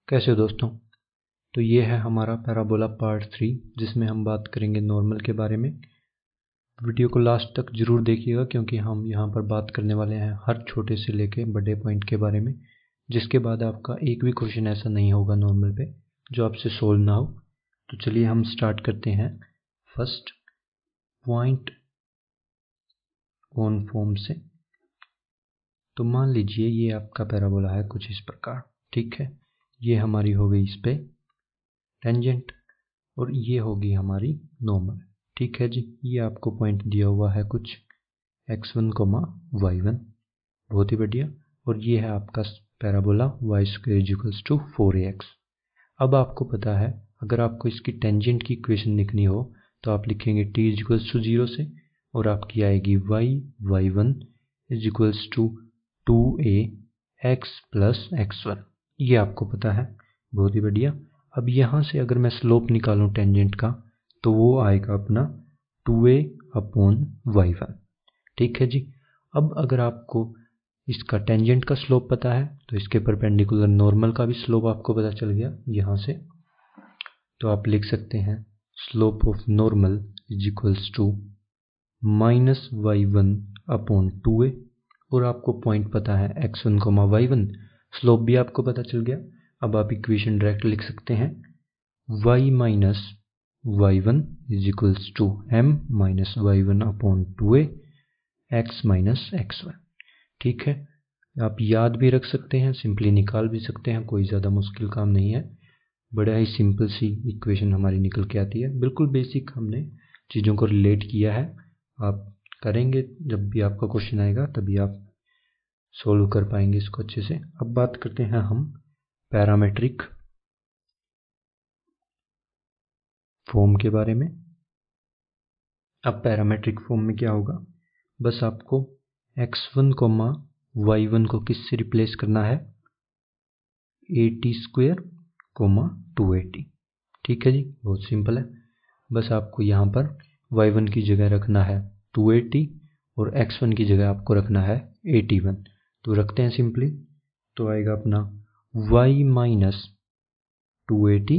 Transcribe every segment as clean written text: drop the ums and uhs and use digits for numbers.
कैसे हो दोस्तों। तो ये है हमारा पैराबोला पार्ट 3 जिसमें हम बात करेंगे नॉर्मल के बारे में। वीडियो को लास्ट तक जरूर देखिएगा क्योंकि हम यहाँ पर बात करने वाले हैं हर छोटे से लेके बड़े पॉइंट के बारे में, जिसके बाद आपका एक भी क्वेश्चन ऐसा नहीं होगा नॉर्मल पे जो आपसे सोल्व ना हो। तो चलिए हम स्टार्ट करते हैं फर्स्ट पॉइंट ऑन फॉर्म से। तो मान लीजिए ये आपका पैराबोला है कुछ इस प्रकार, ठीक है। ये हमारी हो गई इस पे टेंजेंट और ये होगी हमारी नॉर्मल, ठीक है जी। ये आपको पॉइंट दिया हुआ है कुछ x1, y1, बहुत ही बढ़िया। और ये है आपका पैराबोला y² 4ax। अब आपको पता है अगर आपको इसकी टेंजेंट की इक्वेशन लिखनी हो तो आप लिखेंगे t 0 से और आपकी आएगी y1 2a x plus x1। ये आपको पता है, बहुत ही बढ़िया। अब यहाँ से अगर मैं स्लोप निकालूं टेंजेंट का तो वो आएगा अपना 2a/y1, ठीक है जी। अब अगर आपको इसका टेंजेंट का स्लोप पता है तो इसके परपेंडिकुलर नॉर्मल का भी स्लोप आपको पता चल गया यहाँ से। तो आप लिख सकते हैं स्लोप ऑफ नॉर्मल -y1/2a और आपको पॉइंट पता है x1, y1, स्लोप भी आपको पता चल गया। अब आप इक्वेशन डायरेक्ट लिख सकते हैं y minus y1 m minus y1/2a x minus x1, ठीक है। आप याद भी रख सकते हैं, सिंपली निकाल भी सकते हैं, कोई ज़्यादा मुश्किल काम नहीं है। बड़ा ही सिंपल सी इक्वेशन हमारी निकल के आती है, बिल्कुल बेसिक हमने चीज़ों को रिलेट किया है। आप करेंगे जब भी आपका क्वेश्चन आएगा तभी आप सोल्व कर पाएंगे इसको अच्छे से। अब बात करते हैं हम पैरामेट्रिक फॉर्म के बारे में। अब पैरामेट्रिक फॉर्म में क्या होगा, बस आपको x1, y1 को किससे रिप्लेस करना है, at² 2at, ठीक है जी, बहुत सिंपल है। बस आपको यहाँ पर y1 की जगह रखना है 2at और x1 की जगह आपको रखना है 81। तो रखते हैं सिंपली, तो आएगा अपना y minus 2at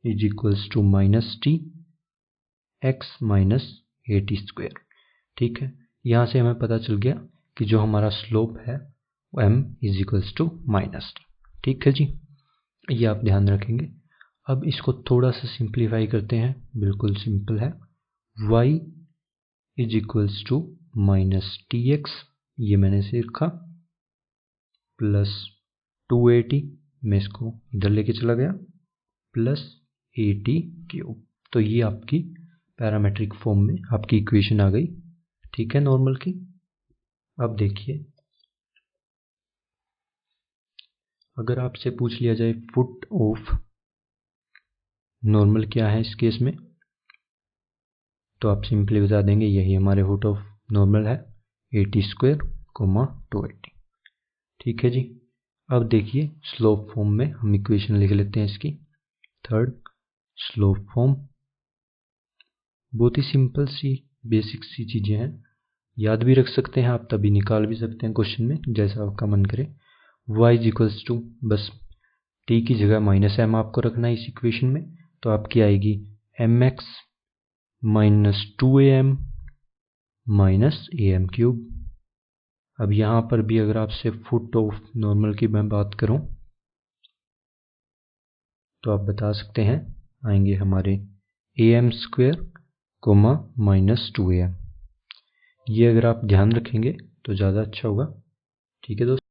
is equals to minus t x minus at², ठीक है। यहाँ से हमें पता चल गया कि जो हमारा स्लोप है m is equals to minus t, ठीक है जी। ये आप ध्यान रखेंगे। अब इसको थोड़ा सा सिंप्लीफाई करते हैं, बिल्कुल सिंपल है। y is equals to minus tx, ये मैंने से रखा, प्लस 2at, मैं इसको इधर लेके चला गया, प्लस at³। तो ये आपकी पैरामेट्रिक फॉर्म में आपकी इक्वेशन आ गई, ठीक है, नॉर्मल की। अब देखिए अगर आपसे पूछ लिया जाए फुट ऑफ नॉर्मल क्या है इस केस में, तो आप सिंपली बता देंगे यही हमारे फुट ऑफ नॉर्मल है at², 2at, ठीक है जी। अब देखिए स्लोप फॉर्म में हम इक्वेशन लिख लेते हैं इसकी। थर्ड स्लोप फॉर्म, बहुत ही सिंपल सी बेसिक सी चीज़ें हैं, याद भी रख सकते हैं आप, तभी निकाल भी सकते हैं क्वेश्चन में जैसा आपका मन करे। y इज इक्वल्स टू, बस t की जगह माइनस m आपको रखना है इस इक्वेशन में, तो आपकी आएगी mx minus 2am minus am³। अब यहाँ पर भी अगर आपसे फुट ऑफ नॉर्मल की मैं बात करूँ तो आप बता सकते हैं आएंगे हमारे am² माइनस 2am। ये अगर आप ध्यान रखेंगे तो ज़्यादा अच्छा होगा, ठीक है दोस्तों।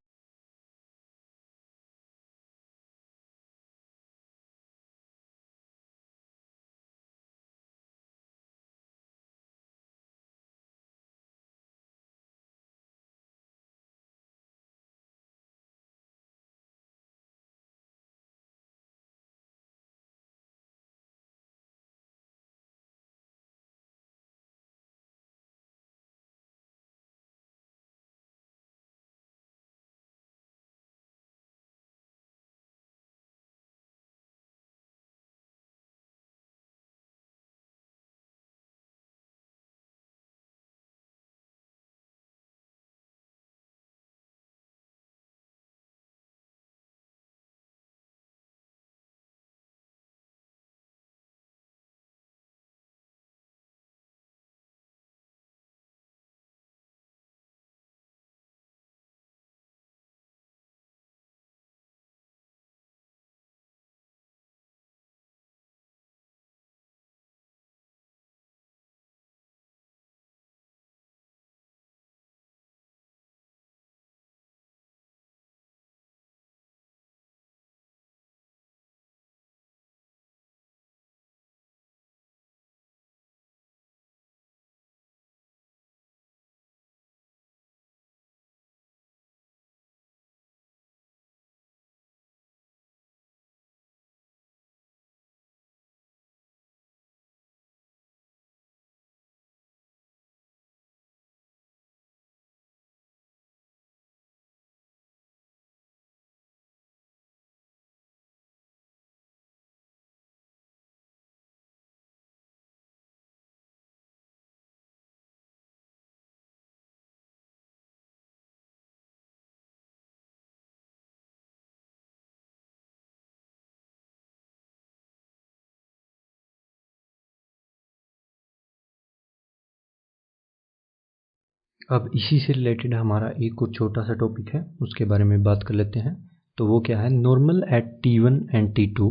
अब इसी से रिलेटेड हमारा एक और छोटा सा टॉपिक है, उसके बारे में बात कर लेते हैं। तो वो क्या है, normal at T1 and T2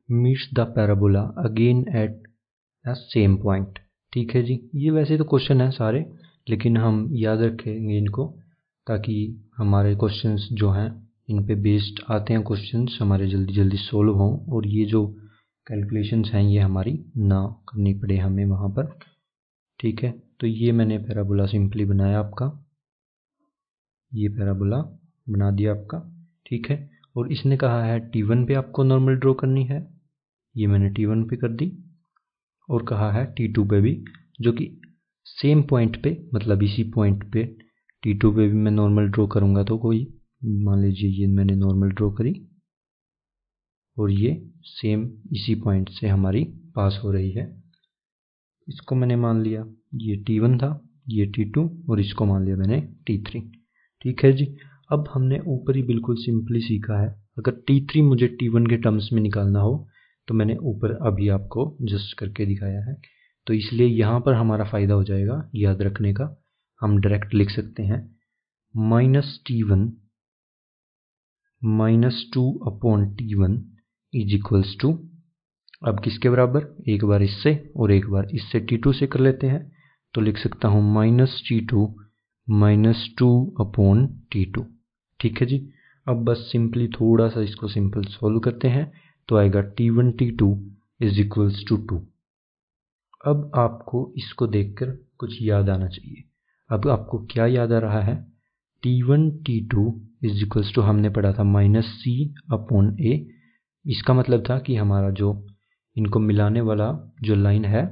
meets the parabola again at the same point. ठीक है जी, ये वैसे तो क्वेश्चन है सारे, लेकिन हम याद रखेंगे इनको ताकि हमारे क्वेश्चंस जो हैं इन पे बेस्ड आते हैं क्वेश्चंस, हमारे जल्दी जल्दी सोल्व हों और ये जो कैलकुलेशंस हैं ये हमारी ना करनी पड़े हमें वहाँ पर। ठीक है, तो ये मैंने पैराबोला सिंपली बनाया आपका, ये पैराबोला बना दिया आपका। ठीक है, और इसने कहा है T1 पे आपको नॉर्मल ड्रॉ करनी है, ये मैंने T1 पे कर दी, और कहा है T2 पे भी, जो कि सेम पॉइंट पे, मतलब इसी पॉइंट पे T2 पे भी मैं नॉर्मल ड्रॉ करूँगा। तो कोई मान लीजिए ये मैंने नॉर्मल ड्रॉ करी और ये सेम इसी पॉइंट से हमारी पास हो रही है, इसको मैंने मान लिया ये T1 था, ये T2, और इसको मान लिया मैंने T3। ठीक है जी, अब हमने ऊपर ही बिल्कुल सिंपली सीखा है, अगर T3 मुझे T1 के टर्म्स में निकालना हो तो मैंने ऊपर अभी आपको जस्ट करके दिखाया है, तो इसलिए यहाँ पर हमारा फ़ायदा हो जाएगा याद रखने का। हम डायरेक्ट लिख सकते हैं -T1 -2 upon T1 is equals to, अब किसके बराबर, एक बार इससे और एक बार इससे T2 से कर लेते हैं, तो लिख सकता हूँ -T2 -2 अपॉन T2। ठीक है जी, अब बस सिंपली थोड़ा सा इसको सिंपल सॉल्व करते हैं, तो आएगा T1 T2 is equals to 2। अब आपको इसको देखकर कुछ याद आना चाहिए। अब आपको क्या याद आ रहा है, T1 T2 is equals to हमने पढ़ा था -C अपॉन A। इसका मतलब था कि हमारा जो इनको मिलाने वाला जो लाइन है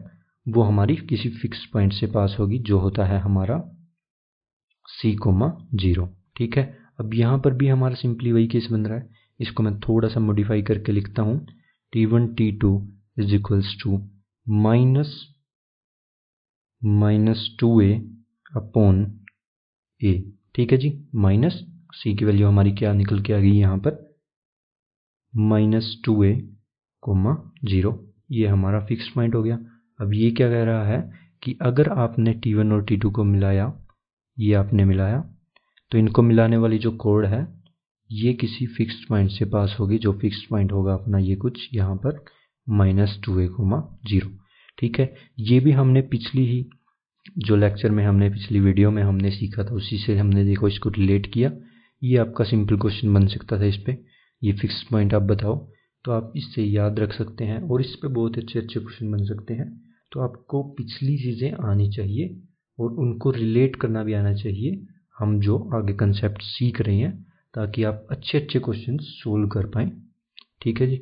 वो हमारी किसी फिक्स पॉइंट से पास होगी, जो होता है हमारा C, 0। ठीक है, अब यहाँ पर भी हमारा सिंपली वही केस बन रहा है, इसको मैं थोड़ा सा मॉडिफाई करके लिखता हूँ, T1 T2 is equals to -2A upon A। ठीक है जी, माइनस C की वैल्यू हमारी क्या निकल के आ गई यहाँ पर, -2A, 0। ये हमारा फिक्स पॉइंट हो गया। अब ये क्या कह रहा है कि अगर आपने T1 और T2 को मिलाया, ये आपने मिलाया, तो इनको मिलाने वाली जो कोड है ये किसी फिक्स्ड पॉइंट से पास होगी, जो फिक्स्ड पॉइंट होगा अपना ये कुछ यहाँ पर -2A, 0। ठीक है, ये भी हमने पिछली ही जो लेक्चर में हमने पिछली वीडियो में हमने सीखा था, उसी से हमने देखो इसको रिलेट किया। ये आपका सिंपल क्वेश्चन बन सकता था इस पे, ये फिक्स्ड पॉइंट आप बताओ, तो आप इससे याद रख सकते हैं और इस पे बहुत अच्छे अच्छे क्वेश्चन बन सकते हैं। तो आपको पिछली चीज़ें आनी चाहिए और उनको रिलेट करना भी आना चाहिए, हम जो आगे कंसेप्ट सीख रहे हैं, ताकि आप अच्छे अच्छे क्वेश्चन सोल्व कर पाएँ। ठीक है जी,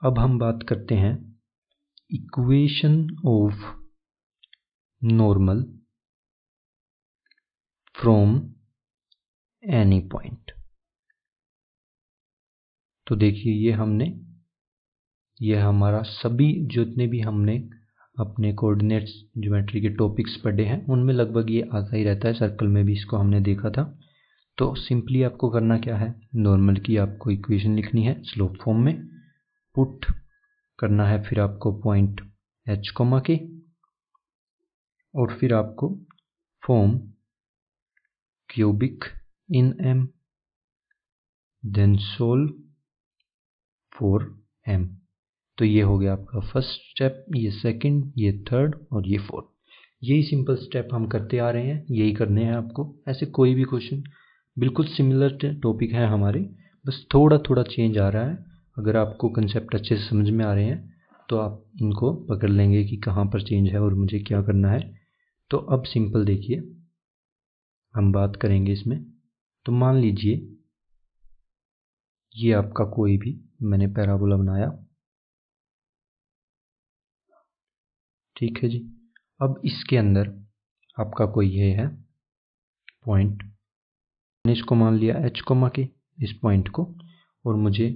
अब हम बात करते हैं equation of normal from any point. तो देखिए ये हमारा सभी जितने भी हमने अपने कोऑर्डिनेट्स ज्योमेट्री के टॉपिक्स पढ़े हैं उनमें लगभग ये आता ही रहता है, सर्कल में भी इसको हमने देखा था। तो सिंपली आपको करना क्या है, नॉर्मल की आपको इक्वेशन लिखनी है स्लोप फॉर्म में, पुट करना है फिर आपको पॉइंट H, के, और फिर आपको form cubic in M, then solve for M। तो ये हो गया आपका फर्स्ट स्टेप, ये सेकंड, ये थर्ड और ये फोर्थ। यही सिंपल स्टेप हम करते आ रहे हैं, यही करने हैं आपको। ऐसे कोई भी क्वेश्चन बिल्कुल सिमिलर टॉपिक है हमारे, बस थोड़ा थोड़ा चेंज आ रहा है। अगर आपको कंसेप्ट अच्छे से समझ में आ रहे हैं तो आप इनको पकड़ लेंगे कि कहाँ पर चेंज है और मुझे क्या करना है। तो अब सिंपल देखिए, हम बात करेंगे इसमें। तो मान लीजिए ये आपका कोई भी मैंने पैराबोला बनाया, ठीक है जी। अब इसके अंदर आपका कोई ये है पॉइंट, मैंने इसको मान लिया h कोमा के, इस पॉइंट को, और मुझे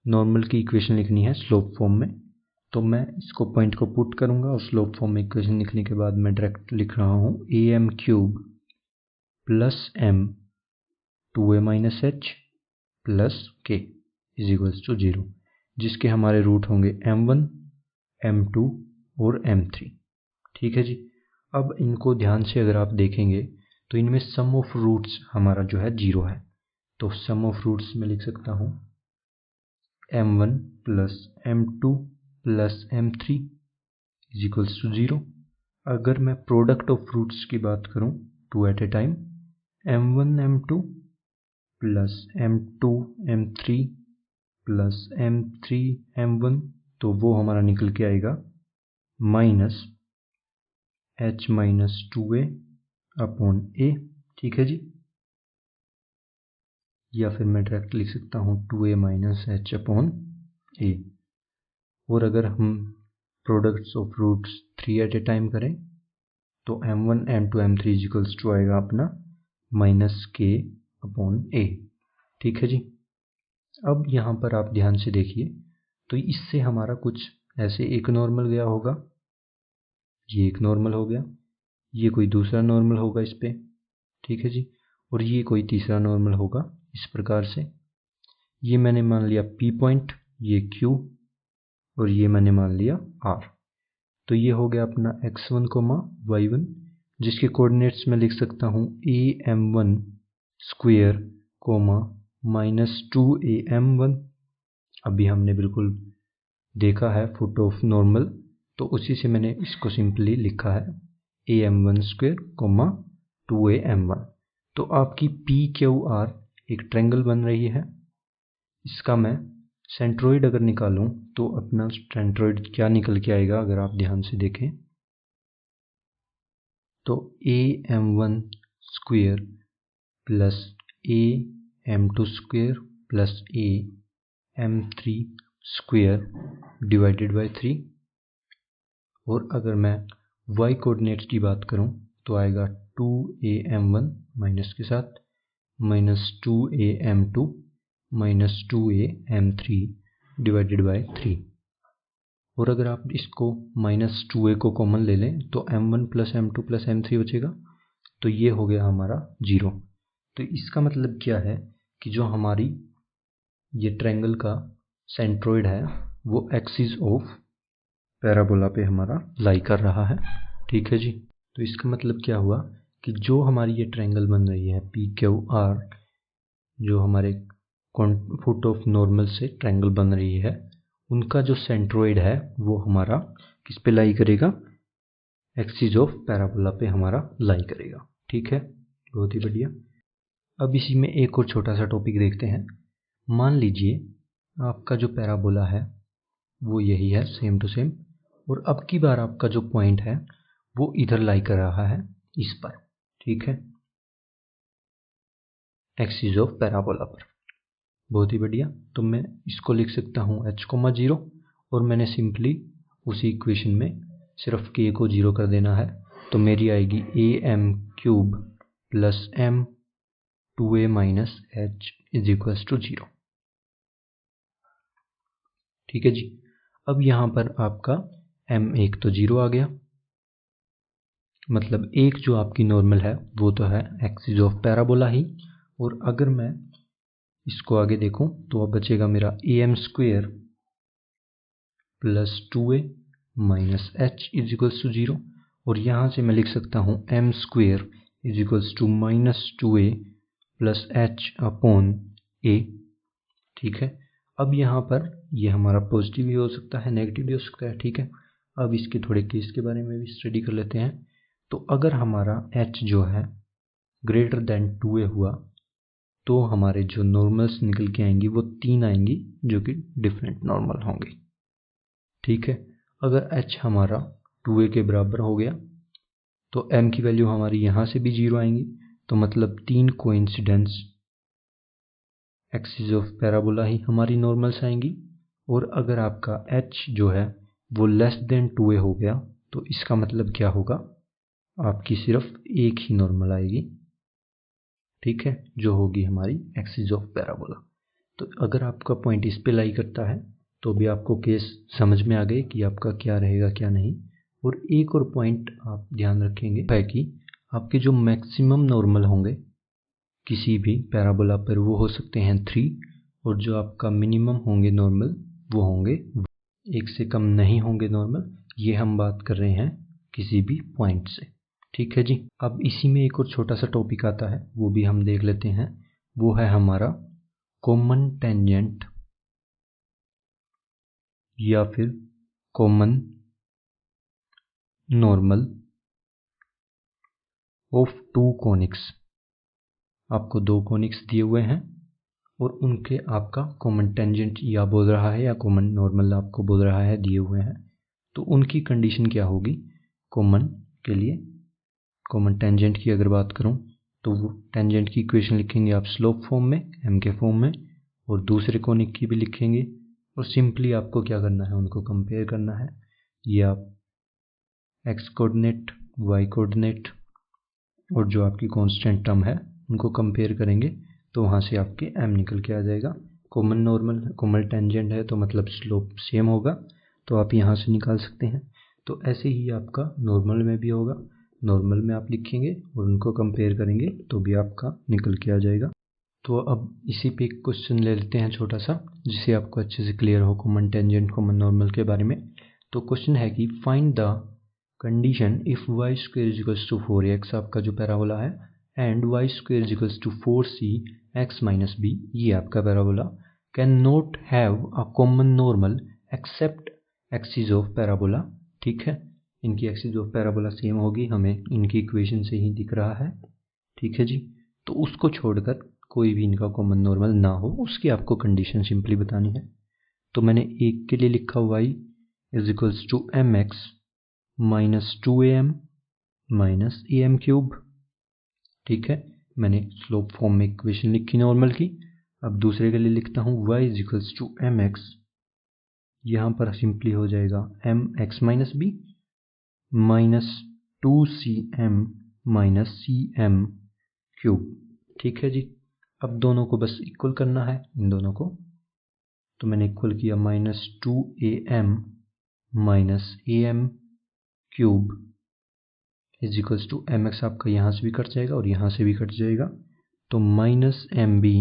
नॉर्मल की इक्वेशन लिखनी है स्लोप फॉर्म में। तो मैं इसको पॉइंट को पुट करूंगा और स्लोप फॉर्म में इक्वेशन लिखने के बाद मैं डायरेक्ट लिख रहा हूँ am³ plus m 2a minus h plus k is equals to 0, जिसके हमारे रूट होंगे m1 m2 और m3, ठीक है जी। अब इनको ध्यान से अगर आप देखेंगे तो इनमें सम ऑफ रूट्स हमारा जो है 0 है। तो सम ऑफ रूट्स में लिख सकता हूँ m1 plus m2 plus m3 is equals to 0। अगर मैं प्रोडक्ट ऑफ रूट्स की बात करूँ 2 at a time, m1 m2 plus m2 m3 plus m3 m1, तो वो हमारा निकल के आएगा minus h minus 2a upon a, ठीक है जी। या फिर मैं डायरेक्ट लिख सकता हूँ 2a minus h upon a। और अगर हम products of roots 3 at a time करें तो m1 m2 m3 equals to आएगा अपना माइनस k अपॉन a, ठीक है जी। अब यहाँ पर आप ध्यान से देखिए, तो इससे हमारा कुछ ऐसे एक नॉर्मल गया होगा, ये एक नॉर्मल हो गया, ये कोई दूसरा नॉर्मल होगा इस पे, ठीक है जी, और ये कोई तीसरा नॉर्मल होगा इस प्रकार से। ये मैंने मान लिया P पॉइंट, ये Q, और ये मैंने मान लिया R। तो ये हो गया अपना x1 y1, जिसके कोऑर्डिनेट्स में लिख सकता हूँ am1 स्क्वायर माइनस 2am1। अभी हमने बिल्कुल देखा है फुट ऑफ नॉर्मल, तो उसी से मैंने इसको सिंपली लिखा है am1 स्क्वायर 2am1। तो आपकी PQR एक ट्रायंगल बन रही है। इसका मैं सेंट्रोइड अगर निकालूं तो अपना सेंट्रोइड क्या निकल के आएगा, अगर आप ध्यान से देखें तो am1 square plus am2 square plus am3 square divided by 3। और अगर मैं y कोऑर्डिनेट्स की बात करूं तो आएगा 2am1 माइनस के साथ minus 2am2 minus 2am3 divided by 3। और अगर आप इसको माइनस 2a को कॉमन ले लें तो m1 plus m2 plus m3 बचेगा, तो ये हो गया हमारा 0। तो इसका मतलब क्या है कि जो हमारी ये ट्रायंगल का सेंट्रोइड है वो एक्सिस ऑफ पैराबोला पे हमारा लाई कर रहा है, ठीक है जी। तो इसका मतलब क्या हुआ कि जो हमारी ये ट्रायंगल बन रही है PQR, जो हमारे फुट ऑफ नॉर्मल से ट्रायंगल बन रही है, उनका जो सेंट्रोइड है वो हमारा किस पे लाई करेगा, एक्सिस ऑफ पैराबोला पे हमारा लाई करेगा, ठीक है। बहुत ही बढ़िया। अब इसी में एक और छोटा सा टॉपिक देखते हैं। मान लीजिए आपका जो पैराबोला है वो यही है, सेम टू सेम, और अब की बार आपका जो पॉइंट है वो इधर लाई कर रहा है इस पर, ठीक है, एक्सिस ऑफ पैराबोला पर। बहुत ही बढ़िया। तो मैं इसको लिख सकता हूँ h, 0, और मैंने सिंपली उसी इक्वेशन में सिर्फ k को 0 कर देना है। तो मेरी आएगी am³ plus m 2a minus h is equals to 0, ठीक है जी। अब यहाँ पर आपका m1 तो 0 आ गया, मतलब एक जो आपकी नॉर्मल है वो तो है एक्सिस ऑफ पैराबोला ही। और अगर मैं इसको आगे देखूं तो अब बचेगा मेरा am square plus 2a minus h is equals to 0, और यहाँ से मैं लिख सकता हूँ m square is equals to minus 2a plus h upon a, ठीक है। अब यहाँ पर ये हमारा पॉजिटिव भी हो सकता है, नेगेटिव भी हो सकता है, ठीक है। अब इसके थोड़े केस के बारे में भी स्टडी कर लेते हैं। तो अगर हमारा h जो है ग्रेटर देन 2a हुआ तो हमारे जो नॉर्मल्स निकल के आएंगी वो 3 आएंगी जो कि डिफरेंट नॉर्मल होंगे। ठीक है, अगर h हमारा 2a के बराबर हो गया तो m की वैल्यू हमारी यहाँ से भी 0 आएंगी, तो मतलब 3 कोइंसिडेंस एक्सिस ऑफ पैराबोला ही हमारी नॉर्मल्स आएंगी। और अगर आपका h जो है वो लेस देन 2a हो गया तो इसका मतलब क्या होगा, आपकी सिर्फ एक ही नॉर्मल आएगी। ठीक है, जो होगी हमारी एक्सिस ऑफ पैराबोला। तो अगर आपका पॉइंट इस पे लाई करता है तो भी आपको केस समझ में आ गए कि आपका क्या रहेगा क्या नहीं। और एक और पॉइंट आप ध्यान रखेंगे है कि आपके जो मैक्सिमम नॉर्मल होंगे किसी भी पैराबोला पर वो हो सकते हैं 3, और जो आपका मिनिमम होंगे नॉर्मल वो होंगे 1 से कम नहीं होंगे नॉर्मल। ये हम बात कर रहे हैं किसी भी पॉइंट से। ठीक है जी, अब इसी में एक और छोटा सा टॉपिक आता है, वो भी हम देख लेते हैं। वो है हमारा कॉमन टेंजेंट या फिर कॉमन नॉर्मल ऑफ 2 कोनिक्स। आपको 2 कोनिक्स दिए हुए हैं और उनके आपका कॉमन टेंजेंट या बोल रहा है या कॉमन नॉर्मल आपको बोल रहा है दिए हुए हैं, तो उनकी कंडीशन क्या होगी कॉमन के लिए। कॉमन टेंजेंट की अगर बात करूं तो वो टेंजेंट की इक्वेशन लिखेंगे आप स्लोप फॉर्म में, m के फॉर्म में, और दूसरे कोनिक की भी लिखेंगे। और सिंपली आपको क्या करना है, उनको कंपेयर करना है। ये आप x कोऑर्डिनेट, y कोऑर्डिनेट और जो आपकी कांस्टेंट टर्म है उनको कंपेयर करेंगे तो वहाँ से आपके m निकल के आ जाएगा। कॉमन नॉर्मल कॉमन टेंजेंट है तो मतलब स्लोप सेम होगा, तो आप यहाँ से निकाल सकते हैं। तो ऐसे ही आपका नॉर्मल में भी होगा, नॉर्मल में आप लिखेंगे और उनको कंपेयर करेंगे तो भी आपका निकल के आ जाएगा। तो अब इसी पे एक क्वेश्चन ले लेते हैं छोटा सा, जिससे आपको अच्छे से क्लियर हो कॉमन टेंजेंट कॉमन नॉर्मल के बारे में। तो क्वेश्चन है कि find the condition if y square equals to 4x आपका जो पैराबोला है, and y square equals to 4c x minus b ये आपका parabola can not have a common normal except axis of parabola. ठीक है, इनकी एक्सिस ऑफ पैराबोला सेम होगी, हमें इनकी इक्वेशन से ही दिख रहा है। ठीक है जी, तो उसको छोड़कर कोई भी इनका कॉमन नॉर्मल ना हो, उसकी आपको कंडीशन सिंपली बतानी है। तो मैंने एक के लिए लिखा y is equals to mx minus 2am minus am cube. ठीक है, मैंने स्लोप फॉर्म में इक्वेशन लिखी नॉर्मल की। अब दूसरे के लिए लिखता हूँ y is equals to mx, यहाँ पर सिंपली हो जाएगा mx minus b minus 2cm minus cm cube. ठीक है जी, अब दोनों को बस इक्वल करना है इन दोनों को, तो मैंने इक्वल किया minus 2am minus am cube is equals to mx आपका यहाँ से भी कट जाएगा और यहाँ से भी कट जाएगा, तो minus mb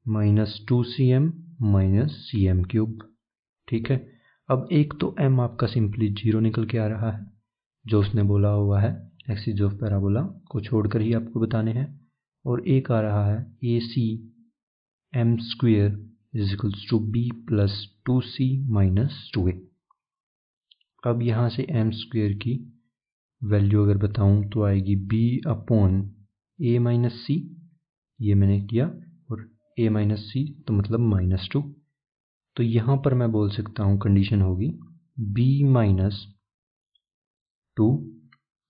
minus 2cm minus cm cube. ठीक है, अब एक तो m आपका सिंपली 0 निकल के आ रहा है, जो उसने बोला हुआ है एक्सिस ऑफ पैराबोला को छोड़कर ही आपको बताने हैं, और एक आ रहा है ac m square is equals to b plus 2c minus 2a। अब यहाँ से m स्क्वेयर की वैल्यू अगर बताऊँ तो आएगी b अपॉन a माइनस सी, ये मैंने किया, और a माइनस सी तो मतलब माइनस 2। तो यहाँ पर मैं बोल सकता हूँ कंडीशन होगी b माइनस 2,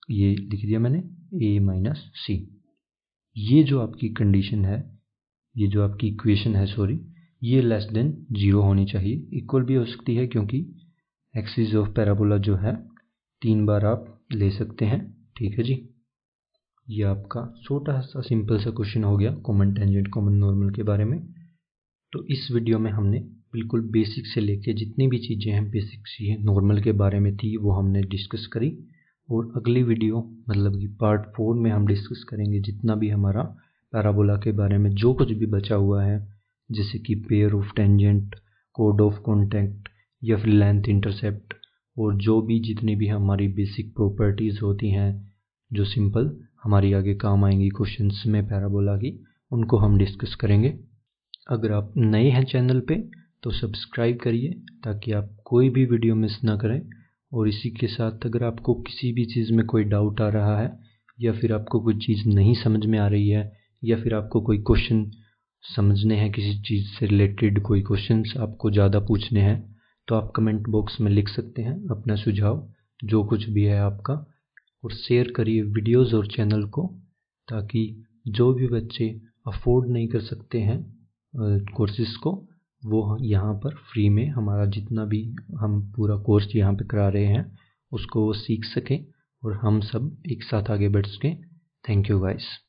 ये लिख दिया मैंने, a माइनस सी। ये जो आपकी कंडीशन है, ये जो आपकी इक्वेशन है सॉरी, ये लेस देन 0 होनी चाहिए। इक्वल भी हो सकती है क्योंकि एक्सिस ऑफ पैराबोला जो है 3 बार आप ले सकते हैं। ठीक है जी, ये आपका छोटा सा सिंपल सा क्वेश्चन हो गया कॉमन टेंजेंट कॉमन नॉर्मल के बारे में। तो इस वीडियो में हमने बिल्कुल बेसिक से लेके जितनी भी चीज़ें हैं बेसिक सी नॉर्मल के बारे में थी वो हमने डिस्कस करी, और अगली वीडियो मतलब कि पार्ट 4 में हम डिस्कस करेंगे जितना भी हमारा पैराबोला के बारे में जो कुछ भी बचा हुआ है, जैसे कि pair of tangent, code of contact या फिर लेंथ इंटरसेप्ट, और जो भी जितनी भी हमारी बेसिक प्रॉपर्टीज़ होती हैं जो सिंपल हमारी आगे काम आएंगी क्वेश्चंस में पैराबोला की, उनको हम डिस्कस करेंगे। अगर आप नए हैं चैनल पे तो सब्सक्राइब करिए ताकि आप कोई भी वीडियो मिस ना करें, और इसी के साथ अगर आपको किसी भी चीज़ में कोई डाउट आ रहा है या फिर आपको कोई चीज़ नहीं समझ में आ रही है या फिर आपको कोई क्वेश्चन समझने हैं, किसी चीज़ से रिलेटेड कोई क्वेश्चंस आपको ज़्यादा पूछने हैं, तो आप कमेंट बॉक्स में लिख सकते हैं अपना सुझाव, जो कुछ भी है आपका। और शेयर करिए वीडियोस और चैनल को, ताकि जो भी बच्चे अफोर्ड नहीं कर सकते हैं कोर्सेज़ को, वो यहाँ पर फ्री में हमारा जितना भी हम पूरा कोर्स यहाँ पे करा रहे हैं उसको वो सीख सकें और हम सब एक साथ आगे बढ़ सकें। Thank you guys.